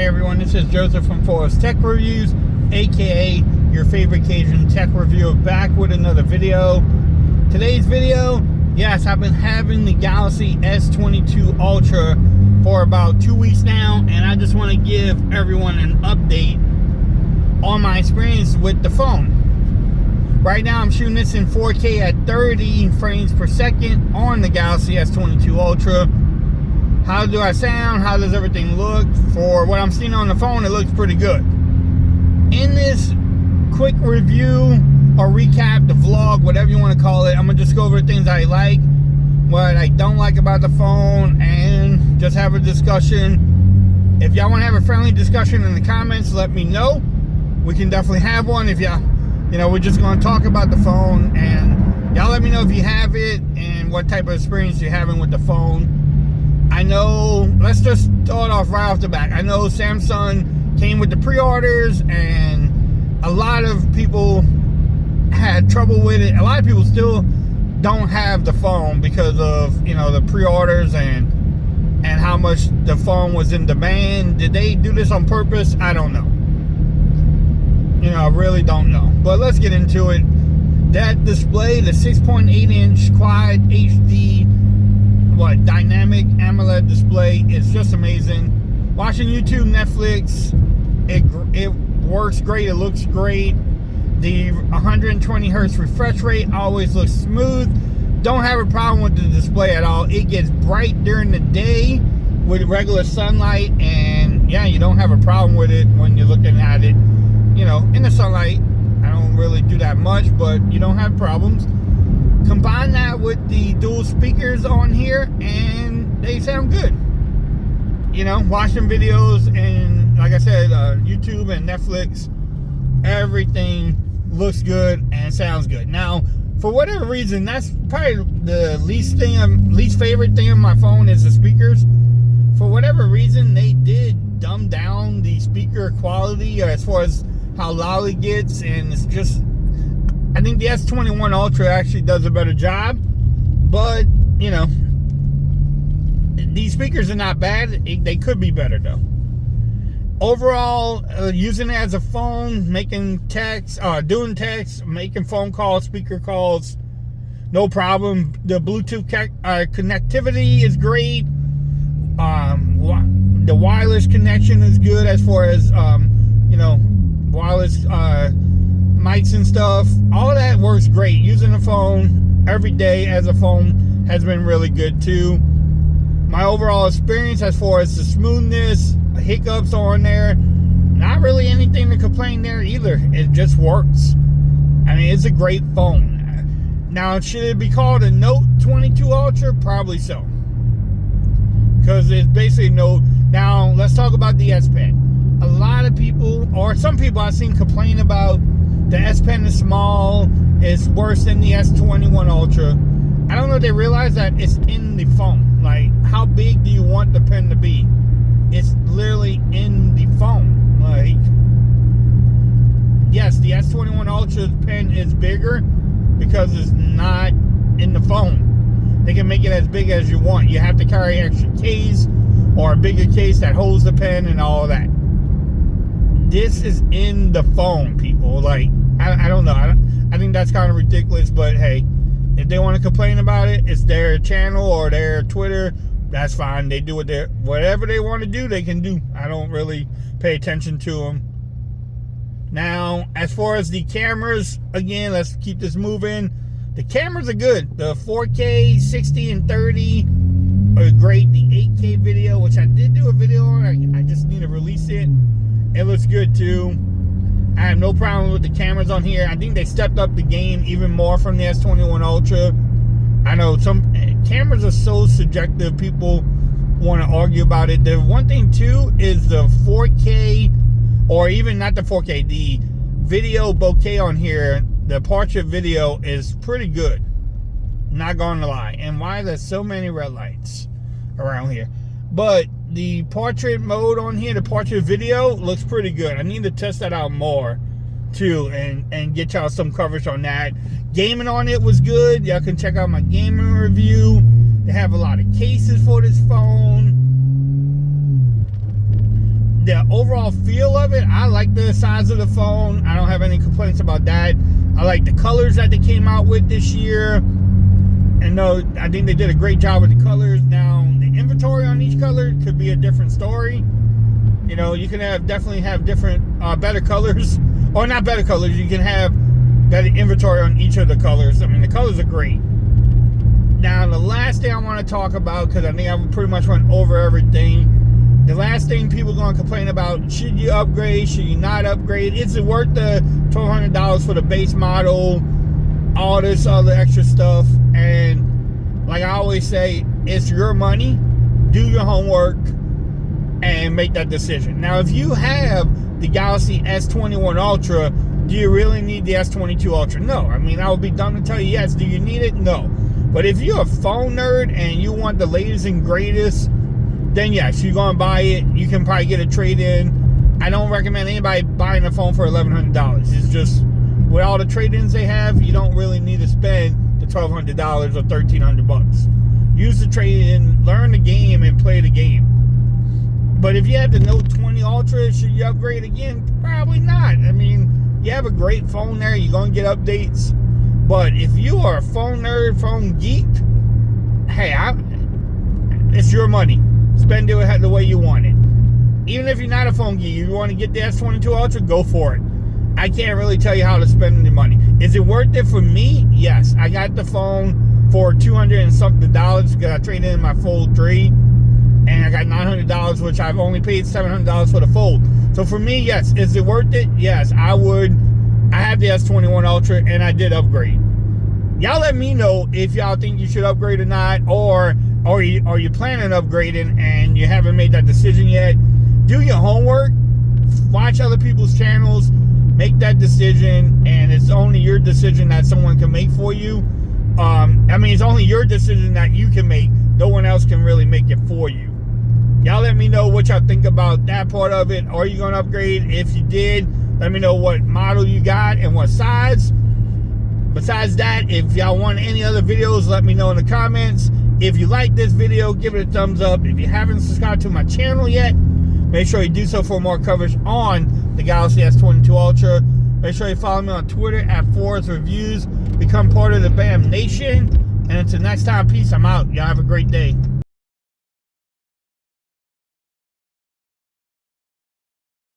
everyone, this is Joseph from Forest Tech Reviews, aka your favorite Cajun tech reviewer, back with another video. Today's video, yes, I've been having the Galaxy S22 Ultra for about 2 weeks now, and I just want to give everyone an update on my experience with the phone. Right now I'm shooting this in 4K at 30 frames per second on the Galaxy S22 Ultra. How do I sound? How does everything look? For what I'm seeing on the phone, it looks pretty good. In this quick review or recap, the vlog, whatever you want to call it, I'm going to just go over the things I like, what I don't like about the phone, and just have a discussion. If y'all want to have a friendly discussion in the comments, let me know. We can definitely have one. If y'all, we're just going to talk about the phone, and y'all let me know if you have it and what type of experience you're having with the phone. I know, let's just start off right off the back. I know Samsung came with the pre-orders, and a lot of people had trouble with it. A lot of people still don't have the phone because of, the pre-orders and how much the phone was in demand. Did they do this on purpose? I don't know. I really don't know. But let's get into it. That display, the 6.8-inch Quad HD dynamic AMOLED display is just amazing. Watching YouTube, Netflix, it works great. It looks great. The 120 hertz refresh rate always looks smooth. Don't have a problem with the display at all. It gets bright during the day with regular sunlight, and yeah, you don't have a problem with it when you're looking at it in the sunlight. I don't really do that much, but you don't have problems. Combine that with the dual speakers on here, and they sound good. Watching videos and, like I said, YouTube and Netflix, everything looks good and sounds good. Now, for whatever reason, that's probably the least favorite thing on my phone is the speakers. For whatever reason, they did dumb down the speaker quality as far as how loud it gets, and it's just, I think the S21 Ultra actually does a better job, but these speakers are not bad. They could be better though. Overall, using it as a phone, making text, doing text, making phone calls, speaker calls, no problem. The Bluetooth connectivity is great. The wireless connection is good as far as wireless mics and stuff. All of that works great. Using the phone every day as a phone has been really good too. My overall experience as far as the smoothness, hiccups on there, not really anything to complain there either. It just works. I mean, it's a great phone. Now, should it be called a Note 22 Ultra? Probably so, because it's basically Note. Now, let's talk about the S Pen. A lot of people, or some people I've seen complain about the S Pen is small, it's worse than the S21 Ultra. I don't know if they realize that it's in the phone. Like, how big do you want the pen to be? It's literally in the phone. Like, yes, the S21 Ultra's pen is bigger because it's not in the phone. They can make it as big as you want. You have to carry an extra case or a bigger case that holds the pen and all of that. This is in the phone, people. Like, I don't know. I think that's kind of ridiculous, but hey, if they want to complain about it, it's their channel or their Twitter. That's fine. They do whatever they want to do, they can do. I don't really pay attention to them. Now, as far as the cameras, again, let's keep this moving. The cameras are good. The 4K, 60, and 30 are great. The 8K video, which I did do a video on, I just need to release it. It looks good too. I have no problem with the cameras on here. I think they stepped up the game even more from the S21 Ultra. I know some cameras are so subjective. People want to argue about it. The one thing too is the 4K, or even not the 4K, the video bokeh on here, the portrait video is pretty good. Not going to lie. And why there's so many red lights around here. But the portrait mode on here, the portrait video, looks pretty good. I need to test that out more too, and get y'all some coverage on that. Gaming on it was good. Y'all can check out my gaming review. They have a lot of cases for this phone. the overall feel of it, I like the size of the phone. I don't have any complaints about that. I like the colors that they came out with this year. And no, I think they did a great job with the colors. Now, the inventory on each color could be a different story. You know, you can definitely have different, better colors. Or not better colors, you can have better inventory on each of the colors. I mean, the colors are great. Now, the last thing I want to talk about, because I think I've pretty much went over everything. The last thing people are going to complain about, should you upgrade, should you not upgrade? Is it worth the $1,200 for the base model? All this other extra stuff. And like I always say, it's your money. Do your homework and make that decision. Now, if you have the Galaxy S21 Ultra, do you really need the S22 Ultra? No. I mean, I would be dumb to tell you yes. Do you need it? No. But if you're a phone nerd and you want the latest and greatest, then yes, you're going to buy it. You can probably get a trade-in. I don't recommend anybody buying a phone for $1,100. It's just, with all the trade-ins they have, you don't really need to spend the $1,200 or $1,300. Use the trade-in, learn the game, and play the game. But if you have the Note 20 Ultra, should you upgrade again? Probably not. I mean, you have a great phone there. You're going to get updates. But if you are a phone nerd, phone geek, hey, it's your money. Spend it the way you want it. Even if you're not a phone geek, you want to get the S22 Ultra, go for it. I can't really tell you how to spend the money. Is it worth it for me? Yes. I got the phone for $200 and something because I traded in my Fold 3. And I got $900, which I've only paid $700 for the Fold. So for me, yes. Is it worth it? Yes, I would. I have the S21 Ultra, and I did upgrade. Y'all let me know if y'all think you should upgrade or not, or are you planning on upgrading and you haven't made that decision yet. Do your homework. Watch other people's channels. Make that decision, and it's only your decision that someone can make for you. I mean, it's only your decision that you can make. No one else can really make it for you. Y'all let me know what y'all think about that part of it. Are you going to upgrade? If you did, let me know what model you got and what size. Besides that, if y'all want any other videos, let me know in the comments. If you like this video, give it a thumbs up. If you haven't subscribed to my channel yet, make sure you do so for more coverage on the Galaxy S22 Ultra. Make sure you follow me on Twitter at Forest Reviews. Become part of the BAM Nation. And until next time, peace. I'm out. Y'all have a great day.